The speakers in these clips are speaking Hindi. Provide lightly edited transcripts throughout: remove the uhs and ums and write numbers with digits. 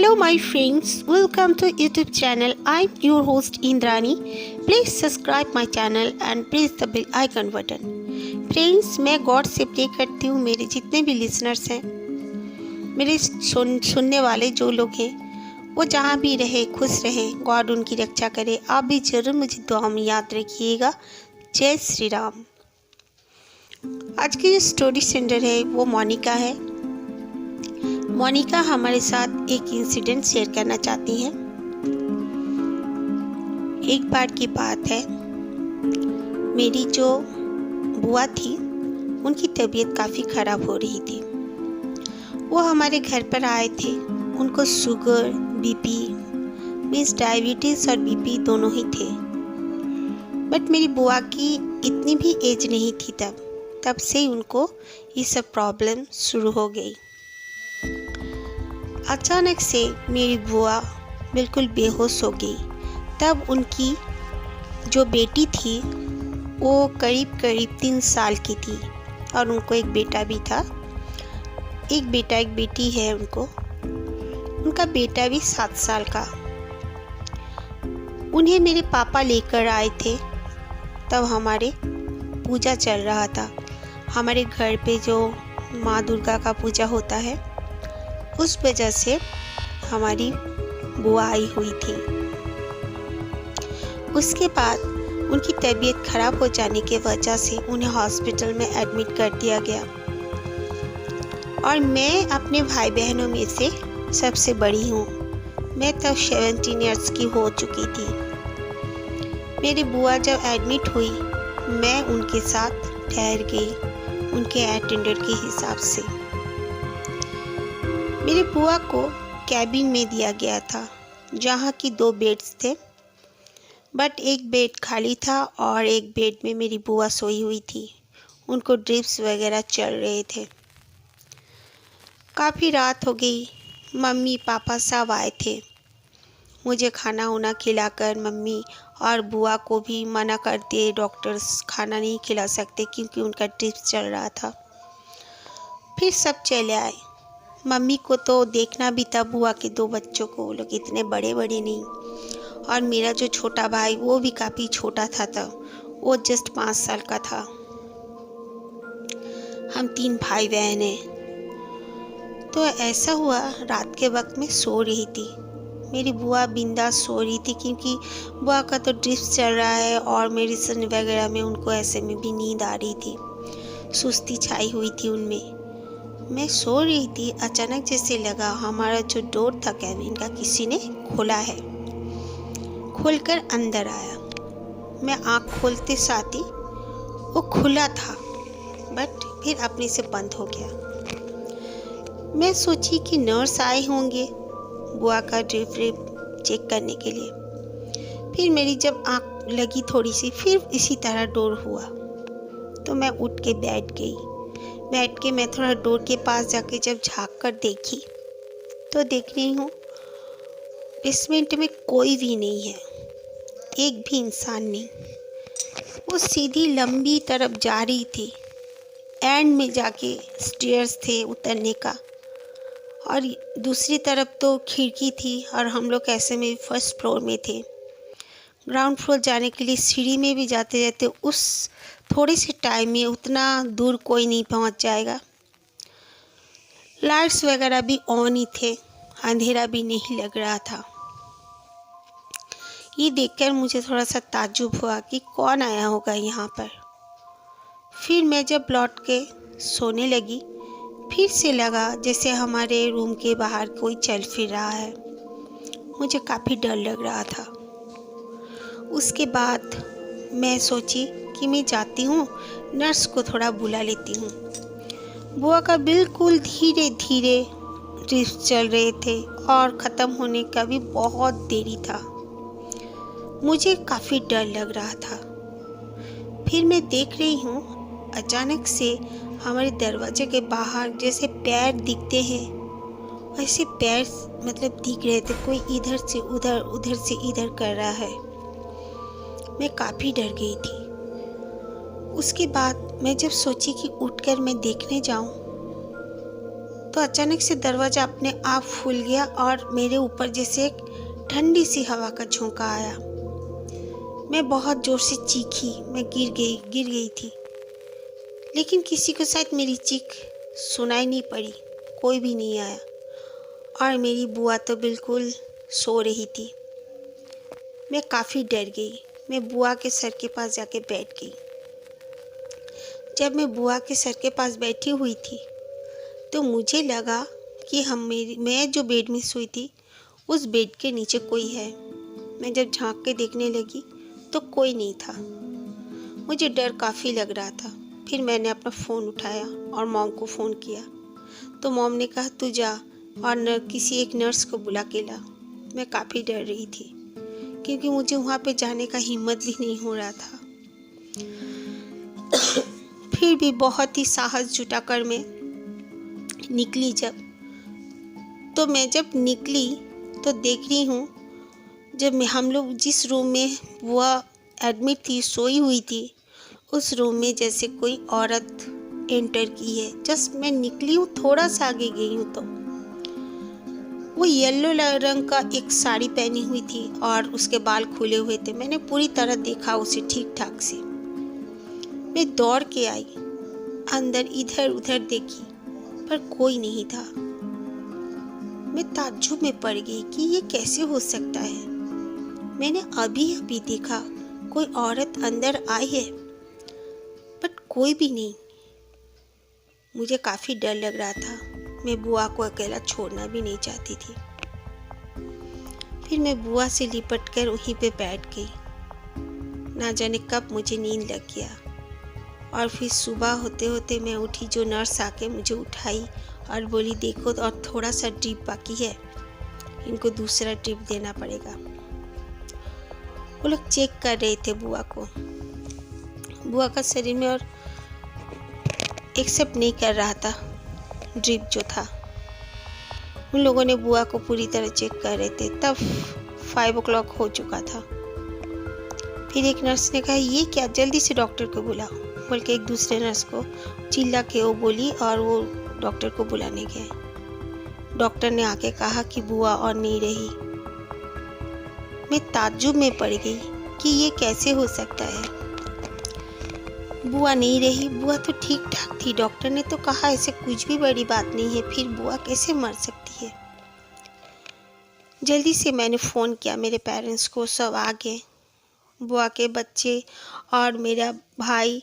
Hello my friends, welcome to YouTube channel. I'm your host Indrani. Please subscribe my channel and press the bell icon button. Friends, मैं गॉड से प्रे करती हूँ मेरे जितने भी लिसनर्स हैं, मेरे सुनने वाले जो लोग हैं, वो जहाँ भी रहे खुश रहे, गॉड उनकी रक्षा करे। आप भी ज़रूर मुझे दुआ में याद रखिएगा। जय श्री राम। आज की जो स्टोरी सेंटर है वो मोनिका है। मोनिका हमारे साथ एक इंसिडेंट शेयर करना चाहती हैं। एक बार की बात है, मेरी जो बुआ थी उनकी तबीयत काफ़ी ख़राब हो रही थी। वो हमारे घर पर आए थे। उनको शुगर, बीपी मीन्स डायबिटीज़ और बीपी दोनों ही थे। बट मेरी बुआ की इतनी भी एज नहीं थी तब से ही उनको ये सब प्रॉब्लम शुरू हो गई। अचानक से मेरी बुआ बिल्कुल बेहोश हो गई। तब उनकी जो बेटी थी वो करीब 3 साल की थी और उनको एक बेटा भी था। एक बेटा एक बेटी है उनको। उनका बेटा भी 7 साल का। उन्हें मेरे पापा लेकर आए थे। तब हमारे पूजा चल रहा था। हमारे घर पे जो माँ दुर्गा का पूजा होता है, उस वजह से हमारी बुआ आई हुई थी। उसके बाद उनकी तबीयत खराब हो जाने की वजह से उन्हें हॉस्पिटल में एडमिट कर दिया गया। और मैं अपने भाई बहनों में से सबसे बड़ी हूँ। मैं तब 17 इयर्स की हो चुकी थी। मेरी बुआ जब एडमिट हुई, मैं उनके साथ ठहर गई उनके अटेंडेंट के हिसाब से। मेरी बुआ को कैबिन में दिया गया था जहाँ की 2 बेड्स थे। बट एक बेड खाली था और एक बेड में मेरी बुआ सोई हुई थी। उनको ड्रिप्स वगैरह चल रहे थे। काफ़ी रात हो गई। मम्मी पापा सब आए थे। मुझे खाना वाना खिलाकर मम्मी और बुआ को भी मना कर दिए, डॉक्टर्स खाना नहीं खिला सकते क्योंकि उनका ड्रिप्स चल रहा था। फिर सब चले आए। मम्मी को तो देखना भी था बुआ के 2 बच्चों को। वो लोग इतने बड़े बड़े नहीं। और मेरा जो छोटा भाई वो भी काफ़ी छोटा था तब। वो जस्ट 5 साल का था। हम 3 भाई बहन हैं। तो ऐसा हुआ, रात के वक्त में सो रही थी। मेरी बुआ बिंदास सो रही थी क्योंकि बुआ का तो ड्रिप्स चल रहा है और मेडिसिन वगैरह में उनको ऐसे में भी नींद आ रही थी। सुस्ती छाई हुई थी उनमें। मैं सो रही थी। अचानक जैसे लगा हमारा जो डोर था कैबिन का किसी ने खोला है। खोलकर अंदर आया। मैं आँख खोलते साथ ही वो खुला था, बट फिर अपने से बंद हो गया। मैं सोची कि नर्स आए होंगे बुआ का ड्रिप चेक करने के लिए। फिर मेरी जब आँख लगी थोड़ी सी, फिर इसी तरह डोर हुआ। तो मैं उठ के बैठ के मैं थोड़ा डोर के पास जाके जब झाँक कर देखी तो देख रही हूँ बेसमेंट में कोई भी नहीं है, एक भी इंसान नहीं। वो सीधी लंबी तरफ जा रही थी। एंड में जाके स्टेयर्स थे उतरने का और दूसरी तरफ तो खिड़की थी और हम लोग ऐसे में फर्स्ट फ्लोर में थे। ग्राउंड फ्लोर जाने के लिए सीढ़ी में भी जाते जाते उस थोड़े से टाइम में उतना दूर कोई नहीं पहुंच जाएगा। लाइट्स वगैरह भी ऑन ही थे, अंधेरा भी नहीं लग रहा था। ये देखकर मुझे थोड़ा सा ताज्जुब हुआ कि कौन आया होगा यहाँ पर। फिर मैं जब लौट के सोने लगी, फिर से लगा जैसे हमारे रूम के बाहर कोई चल फिर रहा है। मुझे काफ़ी डर लग रहा था। उसके बाद मैं सोची कि मैं जाती हूँ, नर्स को थोड़ा बुला लेती हूँ। बुआ का बिल्कुल धीरे धीरे ड्रिप्स चल रहे थे और ख़त्म होने का भी बहुत देरी था। मुझे काफ़ी डर लग रहा था। फिर मैं देख रही हूँ अचानक से हमारे दरवाजे के बाहर जैसे पैर दिखते हैं, वैसे पैर मतलब दिख रहे थे। कोई इधर से उधर, उधर से इधर कर रहा है। मैं काफ़ी डर गई थी। उसके बाद मैं जब सोची कि उठकर मैं देखने जाऊं, तो अचानक से दरवाज़ा अपने आप खुल गया और मेरे ऊपर जैसे एक ठंडी सी हवा का झोंका आया। मैं बहुत ज़ोर से चीखी, मैं गिर गई थी। लेकिन किसी को शायद मेरी चीख सुनाई नहीं पड़ी, कोई भी नहीं आया। और मेरी बुआ तो बिल्कुल सो रही थी। मैं काफ़ी डर गई। मैं बुआ के सर के पास जाके बैठ गई। जब मैं बुआ के सर के पास बैठी हुई थी तो मुझे लगा कि मैं जो बेड में सोई थी उस बेड के नीचे कोई है। मैं जब झांक के देखने लगी तो कोई नहीं था। मुझे डर काफ़ी लग रहा था। फिर मैंने अपना फ़ोन उठाया और मॉम को फ़ोन किया। तो मॉम ने कहा तू जा और किसी एक नर्स को बुला के ला। मैं काफ़ी डर रही थी क्योंकि मुझे वहाँ पे जाने का हिम्मत भी नहीं हो रहा था। फिर भी बहुत ही साहस जुटाकर मैं निकली। जब निकली तो देख रही हूँ जब हम लोग जिस रूम में बुआ एडमिट थी, सोई हुई थी, उस रूम में जैसे कोई औरत एंटर की है। जस्ट मैं निकली हूँ, थोड़ा सा आगे गई हूँ तो वो येलो रंग का एक साड़ी पहनी हुई थी और उसके बाल खुले हुए थे। मैंने पूरी तरह देखा उसे ठीक ठाक से। मैं दौड़ के आई, अंदर इधर उधर देखी पर कोई नहीं था। मैं ताज्जुब में पड़ गई कि ये कैसे हो सकता है। मैंने अभी अभी देखा कोई औरत अंदर आई है बट कोई भी नहीं। मुझे काफ़ी डर लग रहा था। मैं बुआ को अकेला छोड़ना भी नहीं चाहती थी। फिर मैं बुआ से लिपट कर वहीं पे बैठ गई। ना जाने कब मुझे नींद लग गया और फिर सुबह होते होते मैं उठी। जो नर्स आके मुझे उठाई और बोली देखो और थोड़ा सा ड्रिप बाकी है, इनको दूसरा ड्रिप देना पड़ेगा। वो लोग चेक कर रहे थे बुआ को। बुआ का शरीर में और एक्सेप्ट नहीं कर रहा था ड्रिप जो था। उन लोगों ने बुआ को पूरी तरह चेक कर रहे थे। तब 5 o'clock हो चुका था। फिर एक नर्स ने कहा ये क्या, जल्दी से डॉक्टर को बुलाओ, बोल के एक दूसरे नर्स को चिल्ला के वो बोली और वो डॉक्टर को बुलाने गए। डॉक्टर ने आके कहा कि बुआ और नहीं रही। मैं ताज्जुब में पड़ गई कि ये कैसे हो सकता है। बुआ नहीं रही, बुआ तो ठीक ठाक थी। डॉक्टर ने तो कहा ऐसे कुछ भी बड़ी बात नहीं है, फिर बुआ कैसे मर सकती है। जल्दी से मैंने फ़ोन किया मेरे पेरेंट्स को। सब आ गए, बुआ के बच्चे और मेरा भाई।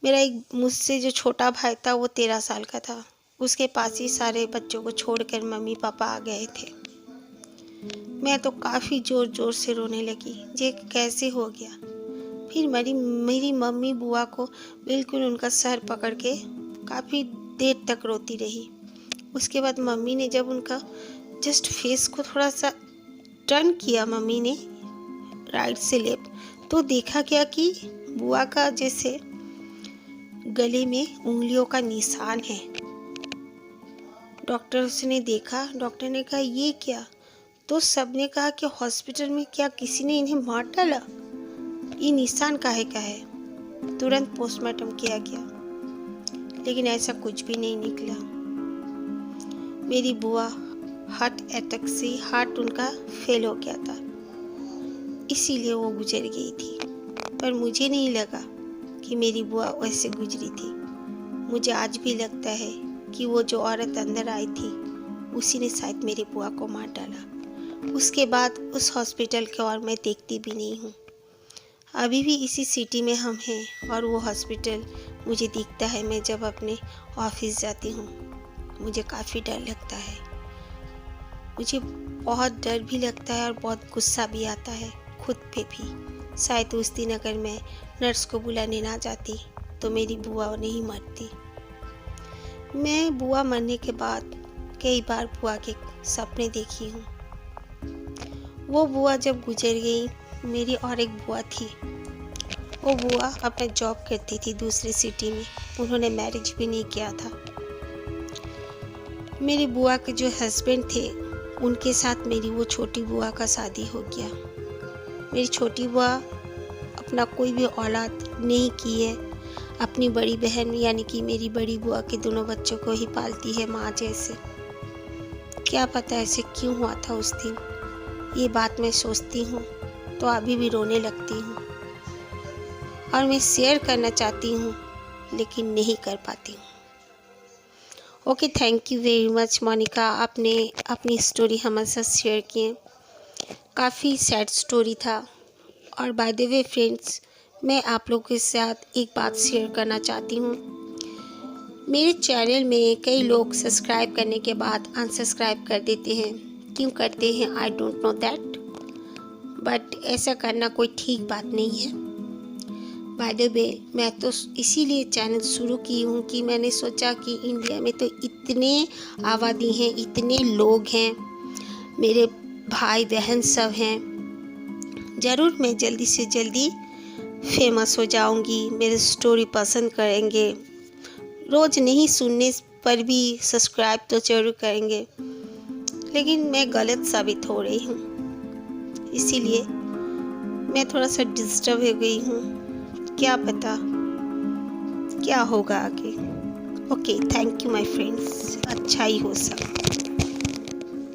मेरा एक मुझसे जो छोटा भाई था वो 13 साल का था। उसके पास ही सारे बच्चों को छोड़कर मम्मी पापा आ गए थे। मैं तो काफ़ी ज़ोर ज़ोर से रोने लगी, ये कैसे हो गया। फिर मेरी मम्मी बुआ को बिल्कुल उनका सर पकड़ के काफ़ी देर तक रोती रही। उसके बाद मम्मी ने जब उनका जस्ट फेस को थोड़ा सा टर्न किया, मम्मी ने राइट से लेफ्ट, तो देखा क्या कि बुआ का जैसे गले में उंगलियों का निशान है। डॉक्टर्स ने देखा, डॉक्टर ने कहा ये क्या, तो सबने कहा कि हॉस्पिटल में क्या किसी ने इन्हें मार डाला, ये निशान काहे का है। तुरंत पोस्टमार्टम किया गया लेकिन ऐसा कुछ भी नहीं निकला। मेरी बुआ हार्ट अटैक से हार्ट उनका फेल हो गया था, इसीलिए वो गुजर गई थी। पर मुझे नहीं लगा कि मेरी बुआ वैसे गुजरी थी। मुझे आज भी लगता है कि वो जो औरत अंदर आई थी उसी ने शायद मेरी बुआ को मार डाला। उसके बाद उस हॉस्पिटल के और मैं देखती भी नहीं हूँ। अभी भी इसी सिटी में हम हैं और वो हॉस्पिटल मुझे दिखता है। मैं जब अपने ऑफिस जाती हूँ मुझे काफ़ी डर लगता है। मुझे बहुत डर भी लगता है और बहुत गुस्सा भी आता है खुद पे भी। शायद उस दिन अगर मैं नर्स को बुलाने ना जाती तो मेरी बुआ नहीं मरती। मैं बुआ मरने के बाद कई बार बुआ के सपने देखी हूँ। वो बुआ जब गुजर गई, मेरी और एक बुआ थी। वो बुआ अपना जॉब करती थी दूसरी सिटी में। उन्होंने मैरिज भी नहीं किया था। मेरी बुआ के जो हस्बैंड थे उनके साथ मेरी वो छोटी बुआ का शादी हो गया। मेरी छोटी बुआ अपना कोई भी औलाद नहीं की है। अपनी बड़ी बहन यानी कि मेरी बड़ी बुआ के दोनों बच्चों को ही पालती है माँ जैसे। क्या पता ऐसे क्यों हुआ था उस दिन। ये बात मैं सोचती हूँ तो अभी भी रोने लगती हूँ और मैं शेयर करना चाहती हूँ लेकिन नहीं कर पाती हूँ। Okay, thank you very much Monika, आपने अपनी स्टोरी हमारे साथ शेयर किए। काफ़ी सैड स्टोरी था। और बाय द वे फ्रेंड्स, मैं आप लोगों के साथ एक बात शेयर करना चाहती हूँ। मेरे चैनल में कई लोग सब्सक्राइब करने के बाद अनसब्सक्राइब कर देते हैं। क्यों करते हैं I don't know that, but ऐसा करना कोई ठीक बात नहीं है। बाय द वे, मैं तो इसीलिए चैनल शुरू की हूँ कि मैंने सोचा कि इंडिया में तो इतने आबादी हैं, इतने लोग हैं, मेरे भाई बहन सब हैं। ज़रूर मैं जल्दी से जल्दी फेमस हो जाऊँगी, मेरी स्टोरी पसंद करेंगे, रोज़ नहीं सुनने पर भी सब्सक्राइब तो ज़रूर करेंगे। लेकिन मैं गलत साबित हो रही हूँ, इसीलिए मैं थोड़ा सा डिस्टर्ब हो गई हूँ। क्या पता क्या होगा आगे। Okay, thank you my friends, अच्छा ही हो सब।